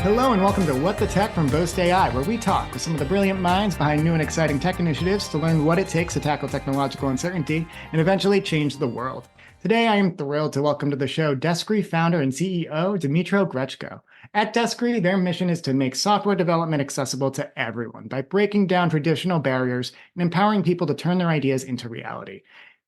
Hello and welcome to What the Tech from Boast AI, where we talk with some of the brilliant minds behind new and exciting tech initiatives to learn what it takes to tackle technological uncertainty and eventually change the world. Today, I am thrilled to welcome to the show Deskree founder and CEO Dmytro Grechko. At Deskree, their mission is to make software development accessible to everyone by breaking down traditional barriers and empowering people to turn their ideas into reality.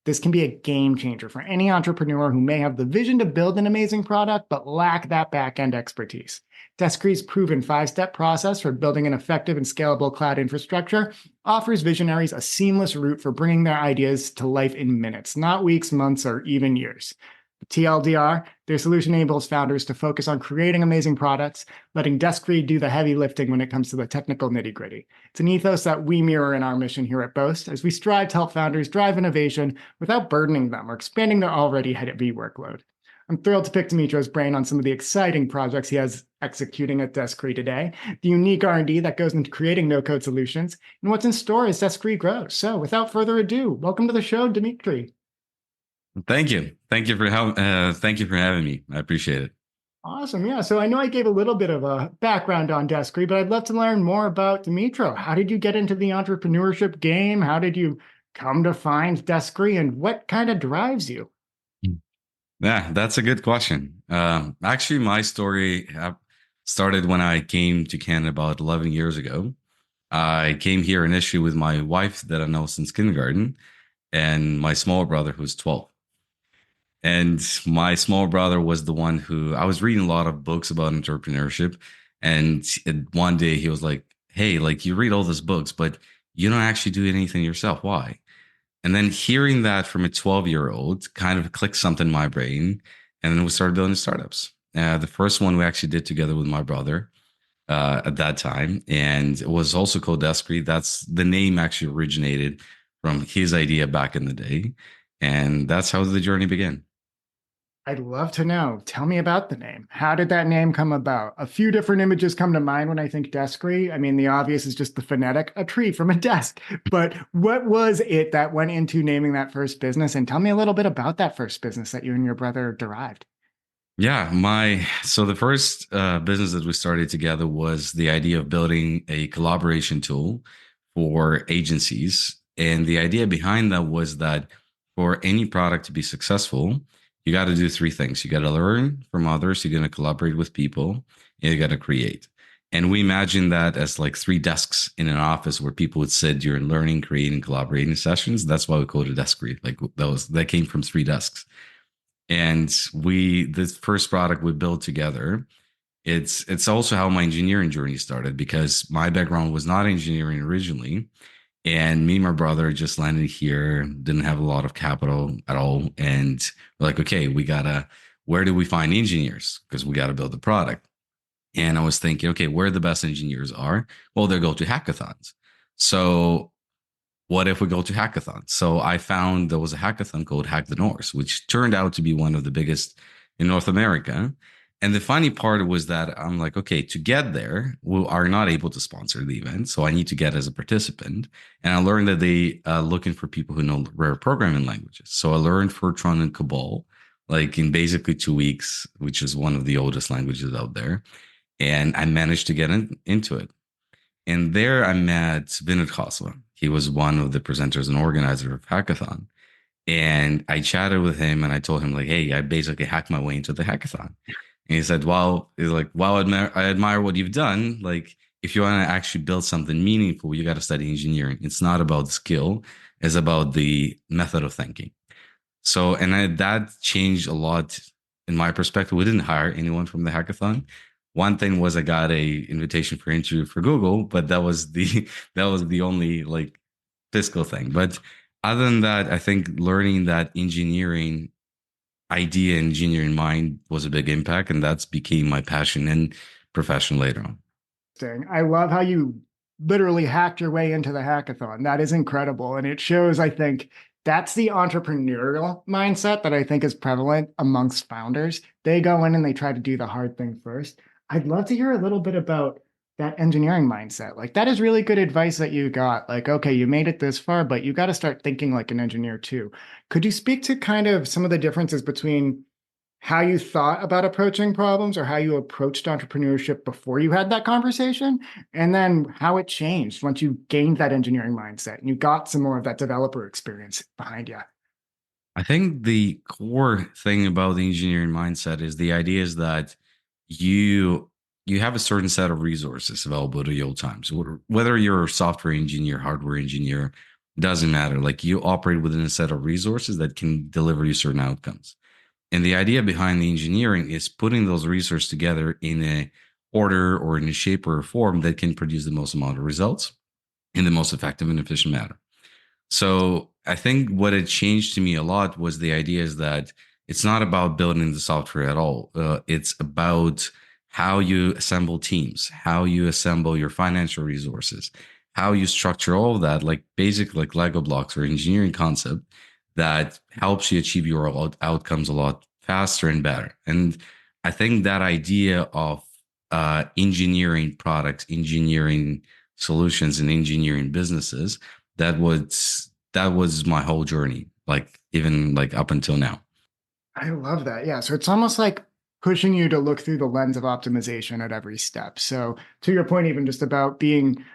This can be a game changer for any entrepreneur who may have the vision to build an amazing product but lack that back-end expertise. Deskree's proven 5-step process for building an effective and scalable cloud infrastructure offers visionaries a seamless route for bringing their ideas to life in minutes, not weeks, months, or even years. TLDR, their solution enables founders to focus on creating amazing products, letting Deskree do the heavy lifting when it comes to the technical nitty-gritty. It's an ethos that we mirror in our mission here at Boast, as we strive to help founders drive innovation without burdening them or expanding their already heavy workload. I'm thrilled to pick Dmytro's brain on some of the exciting projects he has executing at Deskree today, the unique R&D that goes into creating no-code solutions, and what's in store as Deskree grows. So without further ado, welcome to the show, Dmytro. Thank you. Thank you for having me. I appreciate it. Awesome. Yeah. So I know I gave a little bit of a background on Deskree, but I'd love to learn more about Dmytro. How did you get into the entrepreneurship game? How did you come to find Deskree, and what kind of drives you? Yeah, that's a good question. Actually, my story started when I came to Canada about 11 years ago. I came here initially with my wife that I know since kindergarten and my small brother who's 12. And my small brother was the one who I was reading a lot of books about entrepreneurship. And one day he was like, "Hey, like you read all these books, but you don't actually do anything yourself. Why?" And then hearing that from a 12-year-old kind of clicked something in my brain. And then we started building startups. The first one we actually did together with my brother at that time. And it was also called Deskree. That's the name actually originated from his idea back in the day. And that's how the journey began. I'd love to know. Tell me about the name. How did that name come about? A few different images come to mind when I think Deskree. I mean, the obvious is just the phonetic, a tree from a desk. But what was it that went into naming that first business? And tell me a little bit about that first business that you and your brother derived. Yeah, so the first business that we started together was the idea of building a collaboration tool for agencies. And the idea behind that was that for any product to be successful, you got to do three things. You got to learn from others, you're going to collaborate with people, and you got to create. And we imagine that as like three desks in an office where people would sit during learning, creating, collaborating sessions. That's why we call it a desk read. Like that came from three desks. And this first product we built together, it's also how my engineering journey started, because my background was not engineering originally. And me and my brother just landed here, didn't have a lot of capital at all. And we're like, okay, where do we find engineers? Because we got to build the product. And I was thinking, okay, where the best engineers are? Well, they go to hackathons. So what if we go to hackathons? So I found there was a hackathon called Hack the North, which turned out to be one of the biggest in North America. And the funny part was that I'm like, okay, to get there, we are not able to sponsor the event. So I need to get as a participant. And I learned that they looking for people who know rare programming languages. So I learned Fortran and Cabal, like in basically 2 weeks, which is one of the oldest languages out there. And I managed to get into it. And there I met Vinod Khosla. He was one of the presenters and organizer of Hackathon. And I chatted with him and I told him like, hey, I basically hacked my way into the hackathon. And he said, "Wow, I admire what you've done. Like, if you want to actually build something meaningful, you got to study engineering. It's not about skill; it's about the method of thinking." So, that changed a lot in my perspective. We didn't hire anyone from the hackathon. One thing was I got a invitation for interview for Google, but that was the that was the only like fiscal thing. But other than that, I think learning that engineering idea, engineering mind was a big impact, and that's became my passion and profession later on. I love how you literally hacked your way into the hackathon. That is incredible. And it shows, I think, that's the entrepreneurial mindset that I think is prevalent amongst founders. They go in and they try to do the hard thing first. I'd love to hear a little bit about that engineering mindset. Like, that is really good advice that you got. Like, okay, you made it this far, but you got to start thinking like an engineer too. Could you speak to kind of some of the differences between how you thought about approaching problems or how you approached entrepreneurship before you had that conversation, and then how it changed once you gained that engineering mindset and you got some more of that developer experience behind you. I think the core thing about the engineering mindset is the idea is that you you have a certain set of resources available to you all times. Whether you're a software engineer, hardware engineer, doesn't matter. Like you operate within a set of resources that can deliver you certain outcomes. And the idea behind the engineering is putting those resources together in a order or in a shape or a form that can produce the most amount of results in the most effective and efficient manner. So I think what had changed to me a lot was the idea is that it's not about building the software at all. It's about how you assemble teams, how you assemble your financial resources, how you structure all of that, like basic like Lego blocks or engineering concept that helps you achieve your outcomes a lot faster and better. And I think that idea of engineering products, engineering solutions, and engineering businesses that was my whole journey, like even like up until now. I love that. Yeah. So it's almost like pushing you to look through the lens of optimization at every step. So, to your point, even just about being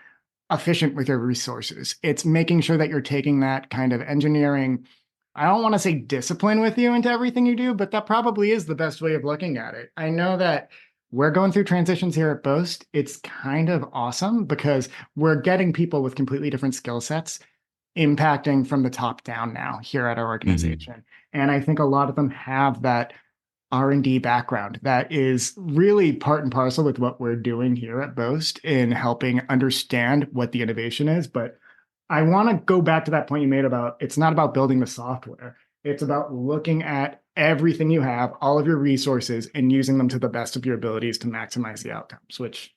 efficient with your resources, it's making sure that you're taking that kind of engineering. I don't want to say discipline with you into everything you do, but that probably is the best way of looking at it. I know that we're going through transitions here at Boast. It's kind of awesome because we're getting people with completely different skill sets impacting from the top down now here at our Mhm. organization. And I think a lot of them have that R&D background that is really part and parcel with what we're doing here at Boast in helping understand what the innovation is. But I want to go back to that point you made about it's not about building the software. It's about looking at everything you have, all of your resources, and using them to the best of your abilities to maximize the outcomes, which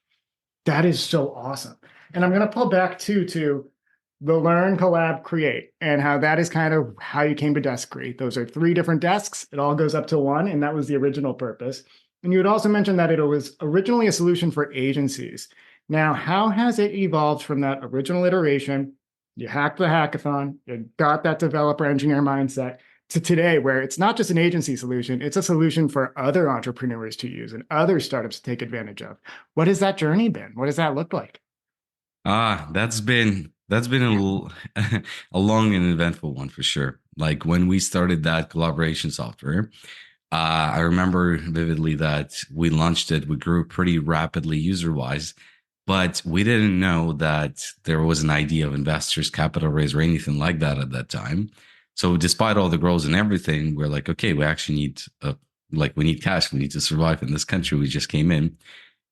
that is so awesome. And I'm going to pull back too to the learn, collab, create, and how that is kind of how you came to Deskree. Those are three different desks. It all goes up to one, and that was the original purpose. And you had also mentioned that it was originally a solution for agencies. Now, how has it evolved from that original iteration? You hacked the hackathon, you got that developer engineer mindset to today, where it's not just an agency solution, it's a solution for other entrepreneurs to use and other startups to take advantage of. What has that journey been? What does that look like? That's been a long and eventful one for sure. Like when we started that collaboration software, I remember vividly that we launched it. We grew pretty rapidly user wise, but we didn't know that there was an idea of investors, capital raise, or anything like that at that time. So despite all the growth and everything, we're like, okay, we actually need we need cash. We need to survive in this country. We just came in.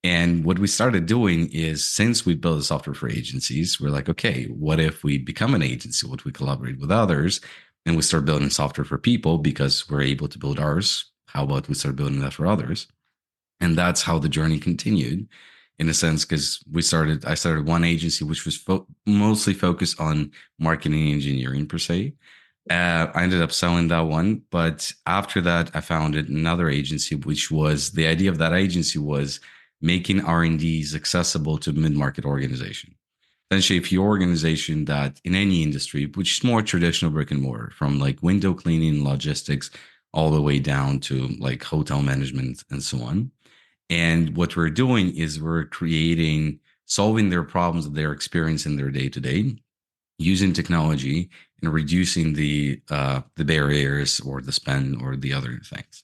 And what we started doing is since we built a software for agencies, we're like, okay, what if we become an agency? What if we collaborate with others and we start building software for people because we're able to build ours? How about we start building that for others? And that's how the journey continued in a sense, because I started one agency, which was mostly focused on marketing and engineering per se. I ended up selling that one, but after that, I founded another agency, which was the idea of that agency was making R&Ds accessible to mid-market organization. Essentially, if your organization that in any industry, which is more traditional brick and mortar, from like window cleaning, logistics, all the way down to like hotel management and so on. And what we're doing is we're solving their problems that they're experiencing their day to day using technology and reducing the barriers or the spend or the other things.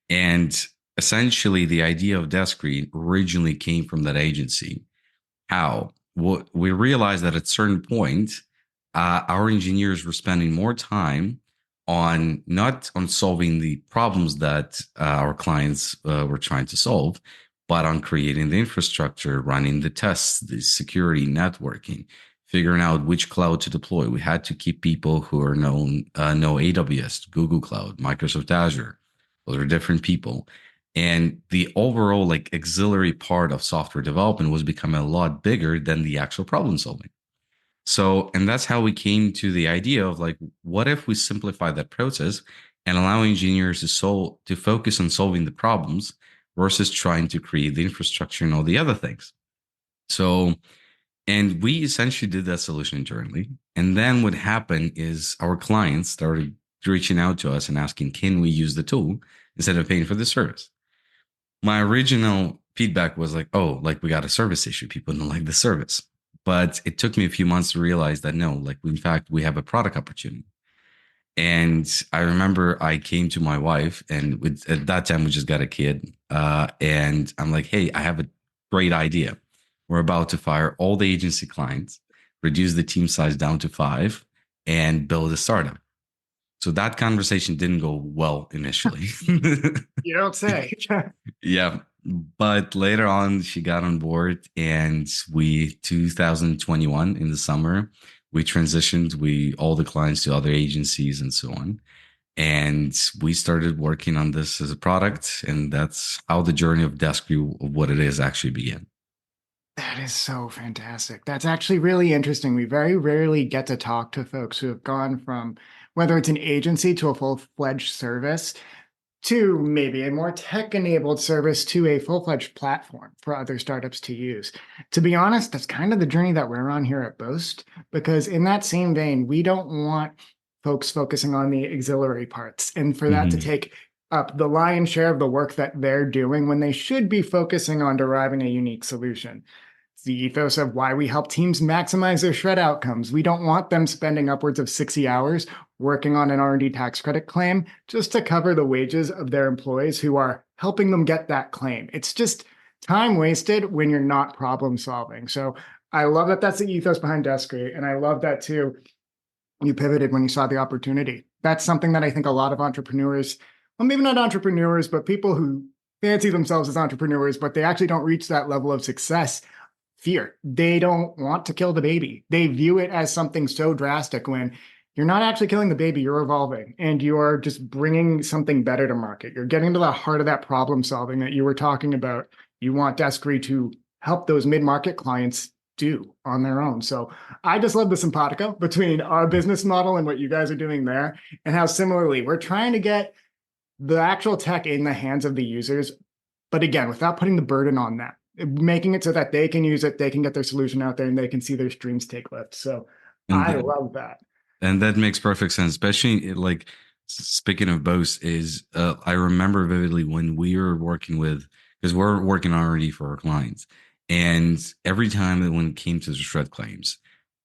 And essentially, the idea of Deskree originally came from that agency. How? What we realized that at a certain point, our engineers were spending more time on not on solving the problems that our clients were trying to solve, but on creating the infrastructure, running the tests, the security, networking, figuring out which cloud to deploy. We had to keep people who are know AWS, Google Cloud, Microsoft Azure. Those are different people. And the overall like auxiliary part of software development was becoming a lot bigger than the actual problem solving. So, and that's how we came to the idea of like, what if we simplify that process and allow engineers to focus on solving the problems versus trying to create the infrastructure and all the other things. So, and we essentially did that solution internally. And then what happened is our clients started reaching out to us and asking, can we use the tool instead of paying for the service? My original feedback was like, oh, like we got a service issue. People don't like the service. But it took me a few months to realize that no, like in fact, we have a product opportunity. And I remember I came to my wife, and at that time we just got a kid. And I'm like, hey, I have a great idea. We're about to fire all the agency clients, reduce the team size down to 5, and build a startup. So that conversation didn't go well initially. You don't say. Yeah. But later on, she got on board, and 2021 in the summer, we transitioned, all the clients to other agencies and so on. And we started working on this as a product. And that's how the journey of Deskree, of what it is, actually began. That is so fantastic. That's actually really interesting. We very rarely get to talk to folks who have gone from whether it's an agency to a full-fledged service to maybe a more tech-enabled service to a full-fledged platform for other startups to use. To be honest, that's kind of the journey that we're on here at Boast, because in that same vein, we don't want folks focusing on the auxiliary parts and for that to Mhm. take up the lion's share of the work that they're doing when they should be focusing on deriving a unique solution. It's the ethos of why we help teams maximize their shred outcomes. We don't want them spending upwards of 60 hours working on an R&D tax credit claim just to cover the wages of their employees who are helping them get that claim. It's just time wasted when you're not problem solving. So I love that that's the ethos behind Deskree. And I love that too. You pivoted when you saw the opportunity. That's something that I think a lot of entrepreneurs, well, maybe not entrepreneurs, but people who fancy themselves as entrepreneurs, but they actually don't reach that level of success, fear. They don't want to kill the baby. They view it as something so drastic when you're not actually killing the baby, you're evolving and you're just bringing something better to market. You're getting to the heart of that problem solving that you were talking about. You want Deskree to help those mid-market clients do on their own. So I just love the simpatico between our business model and what you guys are doing there, and how similarly we're trying to get the actual tech in the hands of the users, but again, without putting the burden on them, making it so that they can use it, they can get their solution out there, and they can see their streams take lift. So And I that, love that. and that makes perfect sense, especially like speaking of Boast is I remember vividly when we were working with, because we're working already for our clients. And every time that when it came to the shred claims,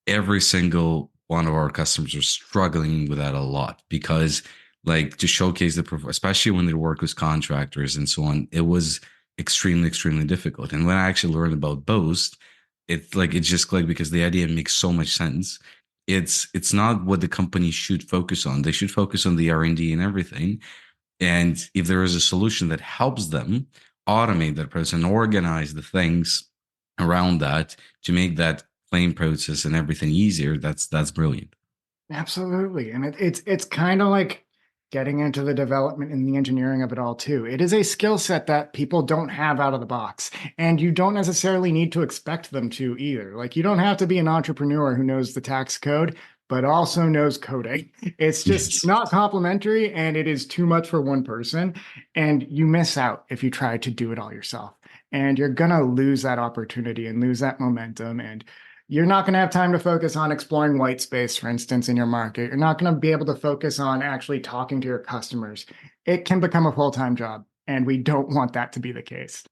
every single one of our customers are struggling with that a lot because like to showcase especially when they work with contractors and so on, it was extremely difficult. And when I actually learned about Boast, it just clicked because the idea makes so much sense. It's not what the company should focus on. They should focus on the R&D and everything. And if there is a solution that helps them automate that process and organize the things around that to make that claim process and everything easier, that's brilliant. Absolutely. And it's kind of like getting into the development and the engineering of it all too. It is a skill set that people don't have out of the box, and you don't necessarily need to expect them to either. Like you don't have to be an entrepreneur who knows the tax code but also knows coding. It's just Yes. not complementary and it is too much for one person, and you miss out if you try to do it all yourself. And you're going to lose that opportunity and lose that momentum, and you're not going to have time to focus on exploring white space, for instance, in your market. You're not going to be able to focus on actually talking to your customers. It can become a full-time job, and we don't want that to be the case.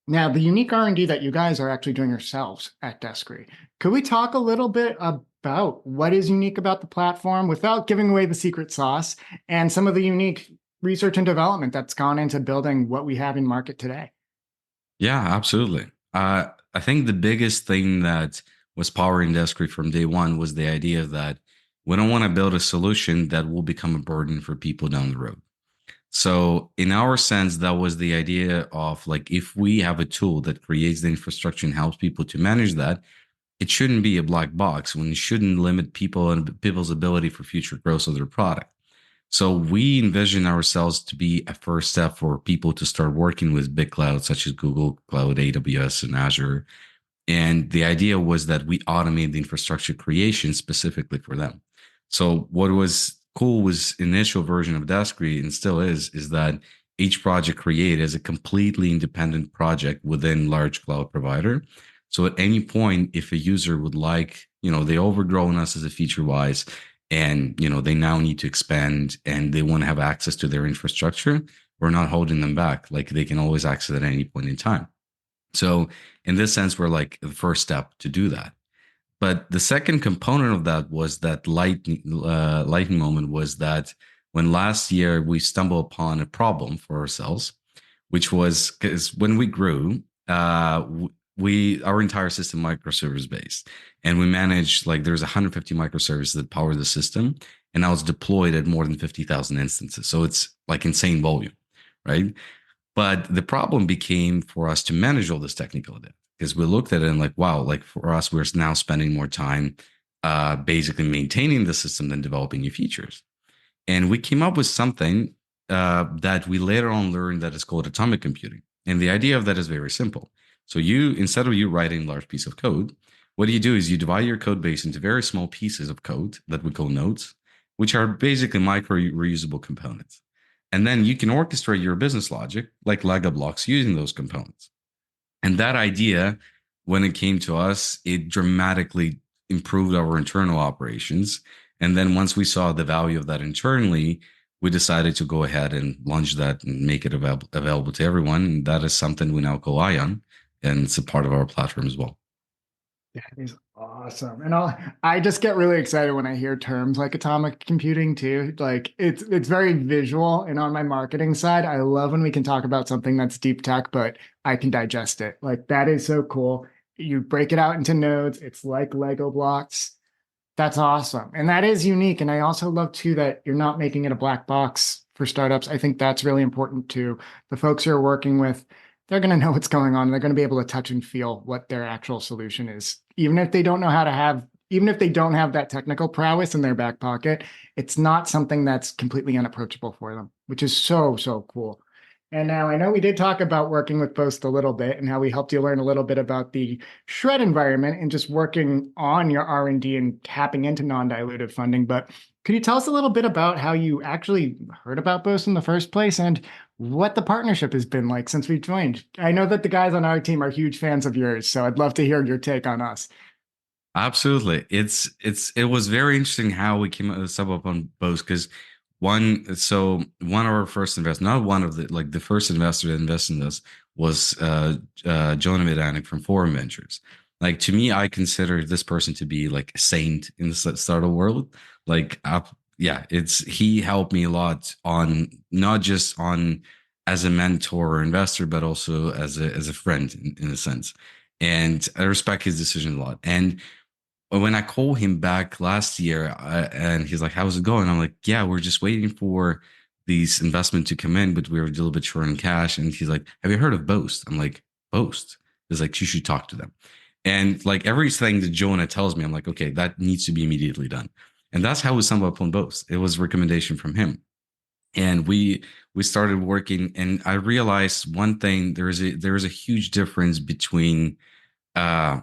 Now, the unique R&D that you guys are actually doing yourselves at Deskree, could we talk a little bit about what is unique about the platform without giving away the secret sauce and some of the unique research and development that's gone into building what we have in market today? Yeah, absolutely. I think the biggest thing that was powering Deskree from day one was the idea that we don't want to build a solution that will become a burden for people down the road. So, in our sense, that was the idea of like if we have a tool that creates the infrastructure and helps people to manage that, it shouldn't be a black box when it shouldn't limit people and people's ability for future growth of their product. So we envision ourselves to be a first step for people to start working with big clouds such as Google Cloud, AWS, and Azure. And the idea was that we automate the infrastructure creation specifically for them. So what was cool was initial version of Deskree and still is that each project created is a completely independent project within large cloud provider. So at any point, if a user would like, they overgrown us as a feature wise, and they now need to expand and they want to have access to their infrastructure. We're not holding them back. Like they can always access at any point in time. So in this sense, we're like the first step to do that. But the second component of that was that lightning moment was that when last year we stumbled upon a problem for ourselves, which was because when we grew, we our entire system microservice based, and we managed like there's 150 microservices that power the system, and I was deployed at more than 50,000 instances. So it's like insane volume, right? But the problem became for us to manage all this technical debt because we looked at it and like, wow, like for us, we're now spending more time basically maintaining the system than developing new features. And we came up with something that we later on learned that is called atomic computing. And the idea of that is very simple. So instead of you writing a large piece of code, what you do is you divide your code base into very small pieces of code that we call nodes, which are basically micro reusable components. And then you can orchestrate your business logic like Lego blocks using those components. And that idea, when it came to us, it dramatically improved our internal operations. And then once we saw the value of that internally, we decided to go ahead and launch that and make it available to everyone. And that is something we now call Ion, and it's a part of our platform as well. That is awesome. And I just get really excited when I hear terms like atomic computing too. Like it's very visual. And on my marketing side, I love when we can talk about something that's deep tech, but I can digest it. Like that is so cool. You break it out into nodes. It's like Lego blocks. That's awesome. And that is unique. And I also love too that you're not making it a black box for startups. I think that's really important too. The folks you're working with, they're going to know what's going on. They're going to be able to touch and feel what their actual solution is. Even if they don't know how to even if they don't have that technical prowess in their back pocket, it's not something that's completely unapproachable for them, which is so, so cool. And now I know we did talk about working with Boast a little bit and how we helped you learn a little bit about the shred environment and just working on your R&D and tapping into non-dilutive funding. But could you tell us a little bit about how you actually heard about Boast in the first place and what the partnership has been like since we joined? I know that the guys on our team are huge fans of yours, so I'd love to hear your take on us. Absolutely. It was very interesting how we came up on Boast because one of our first investors, not one of the first investor that invested in us was Jonah Medanik from Forum Ventures. Like to me, I consider this person to be like a saint in the startup world. Like yeah, he helped me a lot on not just on as a mentor or investor, but also as a friend in a sense. And I respect his decision a lot. And when I called him back last year and he's like, how's it going? I'm like, yeah, we're just waiting for these investment to come in, but we're a little bit short on cash. And he's like, have you heard of Boast? I'm like, Boast? He's like, you should talk to them. And like everything that Jonah tells me, I'm like, okay, that needs to be immediately done. And that's how we stumbled upon Boast. It was a recommendation from him. And we started working and I realized one thing, there is a huge difference between uh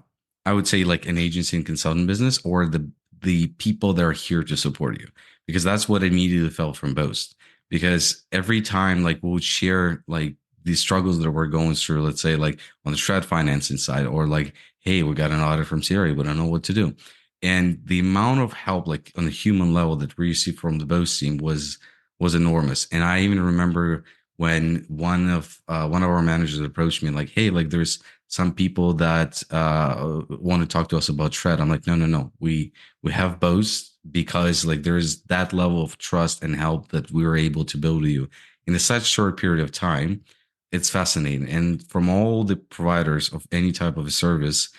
I would say like an agency and consultant business or the people that are here to support you because that's what I immediately felt from Boast because every time like we would share like these struggles that we're going through, let's say like on the shred financing side or like hey, we got an audit from Siri, we don't know what to do, and the amount of help like on the human level that we received from the Boast team was enormous. And I even remember when one of our managers approached me like hey, like there's some people that want to talk to us about shred. I'm like, no, we have Boast because like there's that level of trust and help that we were able to build with you in a such short period of time. It's fascinating, and from all the providers of any type of a service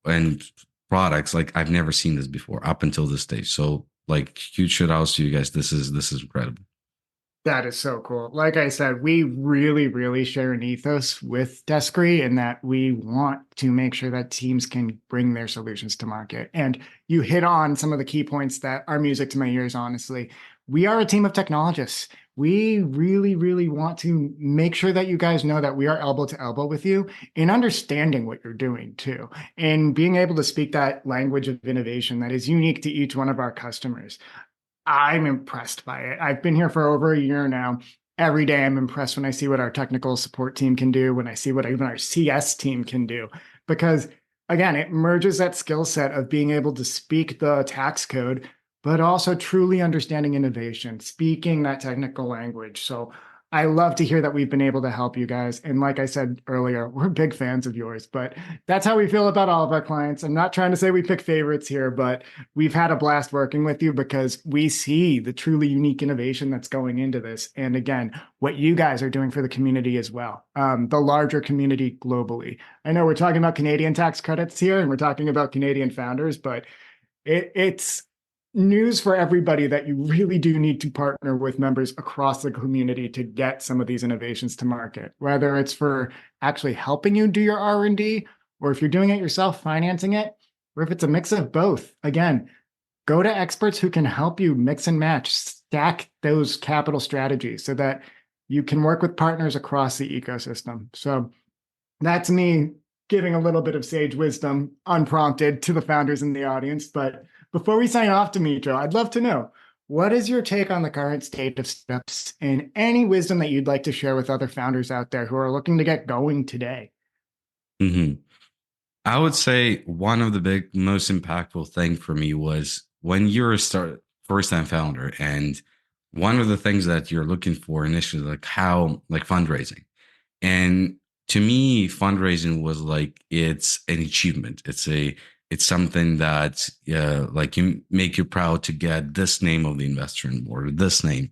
and products, like I've never seen this before up until this stage. So like huge shout outs to you guys. This is incredible. That is so cool. Like I said, we really, really share an ethos with Deskree in that we want to make sure that teams can bring their solutions to market. And you hit on some of the key points that are music to my ears, honestly. We are a team of technologists. We really, really want to make sure that you guys know that we are elbow to elbow with you in understanding what you're doing too, and being able to speak that language of innovation that is unique to each one of our customers. I'm impressed by it. I've been here for over a year now. Every day I'm impressed when I see what our technical support team can do, when I see what even our CS team can do, because again, it merges that skill set of being able to speak the tax code but also truly understanding innovation, speaking that technical language. So I love to hear that we've been able to help you guys. And like I said earlier, we're big fans of yours, but that's how we feel about all of our clients. I'm not trying to say we pick favorites here, but we've had a blast working with you because we see the truly unique innovation that's going into this. And again, what you guys are doing for the community as well, the larger community globally. I know we're talking about Canadian tax credits here and we're talking about Canadian founders, but it's news for everybody that you really do need to partner with members across the community to get some of these innovations to market, whether it's for actually helping you do your R&D, or if you're doing it yourself, financing it, or if it's a mix of both. Again, go to experts who can help you mix and match, stack those capital strategies so that you can work with partners across the ecosystem. So that's me giving a little bit of sage wisdom unprompted to the founders in the audience. But before we sign off, Dmytro, I'd love to know, what is your take on the current state of steps and any wisdom that you'd like to share with other founders out there who are looking to get going today? Hmm. I would say one of the most impactful thing for me was when you're a first time founder, and one of the things that you're looking for initially, like fundraising. And to me, fundraising was like it's an achievement. It's something that like you make you proud to get this name of the investor on board, or this name.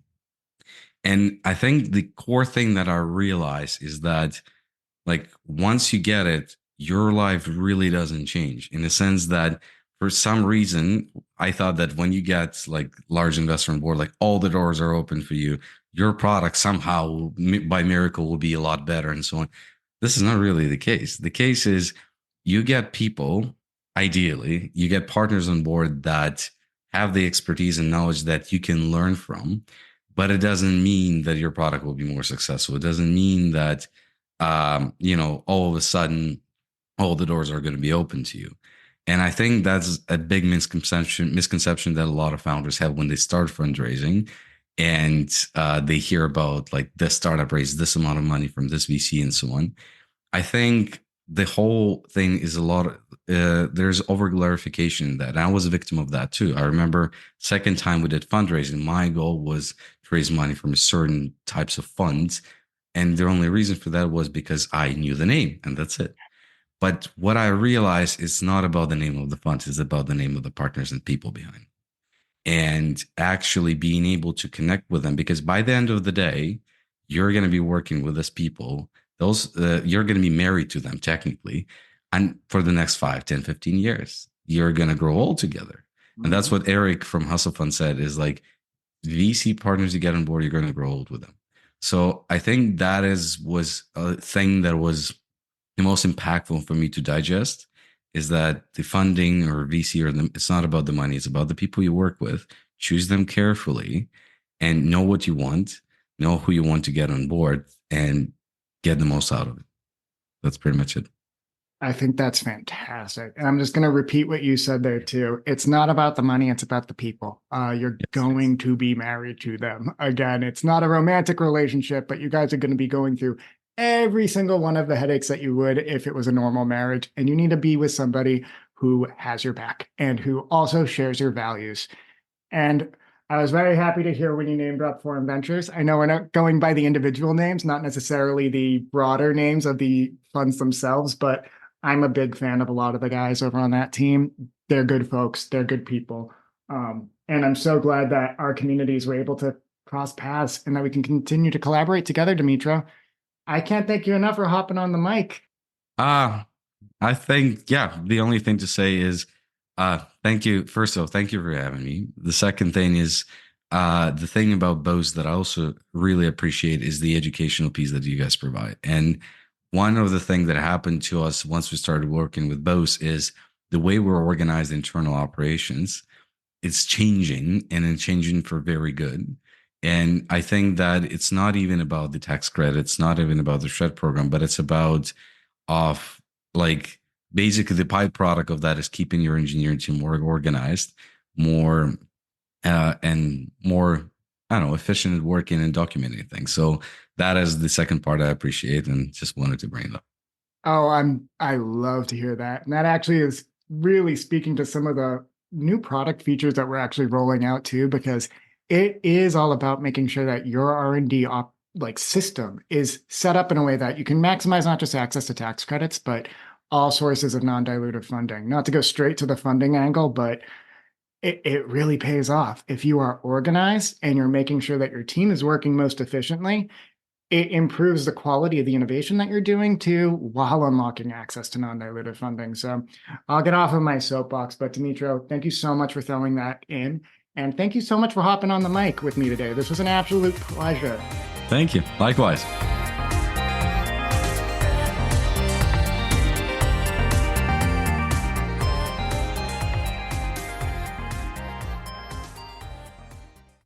And I think the core thing that I realize is that like once you get it, your life really doesn't change, in the sense that for some reason I thought that when you get like large investor on board, like all the doors are open for you, your product somehow by miracle will be a lot better and so on. This is not really the case. The case is you get people, ideally you get partners on board that have the expertise and knowledge that you can learn from, but it doesn't mean that your product will be more successful. It doesn't mean that all of a sudden all the doors are going to be open to you. And I think that's a big misconception that a lot of founders have when they start fundraising, and they hear about like this startup raised this amount of money from this VC and so on. I think the whole thing is a lot of, there's over glorification in that. And I was a victim of that too. I remember second time we did fundraising, my goal was to raise money from certain types of funds. And the only reason for that was because I knew the name, and that's it. But what I realized is not about the name of the fund, it's about the name of the partners and people behind. And actually being able to connect with them, because by the end of the day, you're going to be working with those people. Those you're going to be married to them technically, and for the next 5, 10, 15 years, you're going to grow old together. And that's what Eric from Hustle Fund said, is like VC partners you get on board, you're going to grow old with them. So I think that was a thing that was the most impactful for me to digest, is that the funding or VC it's not about the money. It's about the people you work with. Choose them carefully and know what you want, know who you want to get on board, and get the most out of it. That's pretty much it. I think that's fantastic. And I'm just going to repeat what you said there too. It's not about the money, it's about the people. You're Yes. going to be married to them. Again, it's not a romantic relationship, but you guys are going to be going through every single one of the headaches that you would if it was a normal marriage. And you need to be with somebody who has your back and who also shares your values. And I was very happy to hear when you named up Foreign Ventures. I know we're not going by the individual names, not necessarily the broader names of the funds themselves, but I'm a big fan of a lot of the guys over on that team. They're good folks. They're good people. And I'm so glad that our communities were able to cross paths and that we can continue to collaborate together, Dmytro. I can't thank you enough for hopping on the mic. Ah, I think, yeah, the only thing to say is thank you. First of all, thank you for having me. The second thing is the thing about Boast that I also really appreciate is the educational piece that you guys provide. And one of the things that happened to us once we started working with Boast is the way we're organized internal operations. It's changing, and it's changing for very good. And I think that it's not even about the tax credit, it's not even about the shred program, but it's about of like basically the byproduct of that is keeping your engineering team more organized, more and more, I don't know, efficient at working and documenting things. So that is the second part I appreciate and just wanted to bring it up. Oh, I love to hear that. And that actually is really speaking to some of the new product features that we're actually rolling out too, because it is all about making sure that your R&D system is set up in a way that you can maximize not just access to tax credits, but all sources of non-dilutive funding. Not to go straight to the funding angle, but it really pays off. If you are organized and you're making sure that your team is working most efficiently, it improves the quality of the innovation that you're doing too, while unlocking access to non-dilutive funding. So I'll get off of my soapbox, but Dmytro, thank you so much for throwing that in. And thank you so much for hopping on the mic with me today. This was an absolute pleasure. Thank you. Likewise.